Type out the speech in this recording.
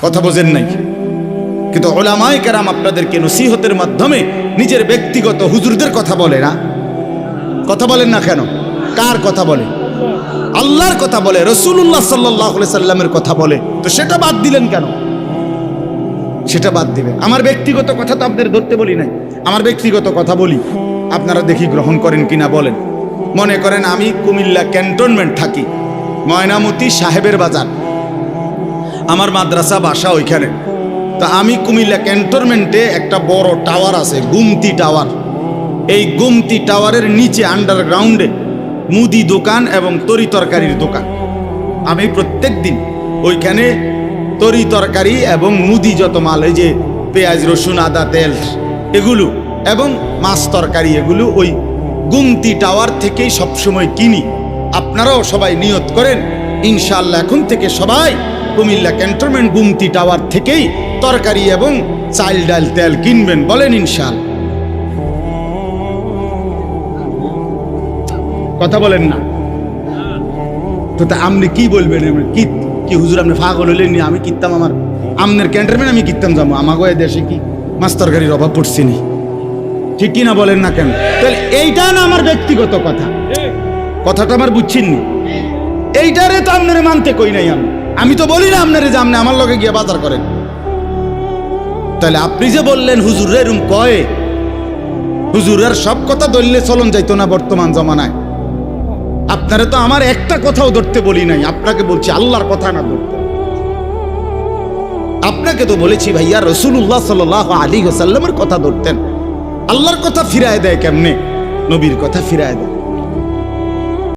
কথা বোঝেন নাই? কিন্তু উলামায়ে কেরাম আপনাদেরকে নসিহতের মাধ্যমে নিজের ব্যক্তিগত হুজুরদের কথা বলে না? কথা বলেন না কেন? কার কথা বলে? আল্লাহর কথা বলে, রাসূলুল্লাহ সাল্লাল্লাহু আলাইহি সাল্লামের কথা বলে। তো সেটা বাদ দিলেন কেন? সেটা বাদ দিবেন। আমার ব্যক্তিগত কথা তো আপনাদের ধরতে বলি নাই, আমার ব্যক্তিগত কথা বলি, আপনারা দেখি গ্রহণ করেন কিনা বলেন। মনে করেন আমি কুমিল্লা ক্যান্টনমেন্ট থাকি, ময়নামতি সাহেবের বাজার, আমার মাদ্রাসা বাসা ওইখানে। তো আমি কুমিল্লা ক্যান্টনমেন্টে একটা বড় টাওয়ার আছে, গুমতি টাওয়ার। এই গুমতি টাওয়ারের নিচে আন্ডারগ্রাউন্ডে মুদি দোকান এবং তরি তরকারির দোকান। আমি প্রত্যেক দিন ওইখানে তরি তরকারি এবং মুদি যত মাল, এই যে পেঁয়াজ রসুন আদা তেল এগুলো এবং মাছ তরকারি, এগুলো ওই গুমতি টাওয়ার থেকেই সবসময় কিনি। আপনারাও সবাই নিয়ত করেন ইনশাআল্লাহ এখন থেকে সবাই কুমিল্লা ক্যান্টনমেন্ট গুমতি টাওয়ার থেকেই তরকারি এবং চাল ডাল তেল কিনবেন। বলেন ইনশাআল্লাহ। কথা বলেন না তো? তা আপনি কি বলবেন? কি কি হুজুর আপনি পাগল হইলেন? আমি কিনতাম, আমার আমনের ক্যান্টনমেন্ট আমি কিনতাম যাবো? আমাকে দেশে কি মাছ তরকারির অভাব পড়ছে নি? ঠিক কিনা বলেন না কেন? তাহলে এইটা না আমার ব্যক্তিগত কথা, কথাটা আমার বুঝছেননি? এইটারে তো আপনারে মানতে কই নাই আমি তো বলি না আপনারে যে আপনি আমার লগে গিয়ে বাজার করেন। তাহলে আপনি যে বললেন হুজুর এরম কয়, হুজুরের সব কথা ধরলে চলন যাইতো না বর্তমান জমানায়। আপনারা তো আমার একটা কথাও ধরতে বলি নাই, আপনাকে বলছি আল্লাহর কথা না ধরতে। আপনাকে তো বলেছি ভাইয়া রাসূলুল্লাহ সাল্লাল্লাহু আলাইহি ওয়াসাল্লামের কথা ধরতেন। আল্লাহর কথা ফিরায় দেয় কেমনে? নবীর কথা ফিরায় দেয়।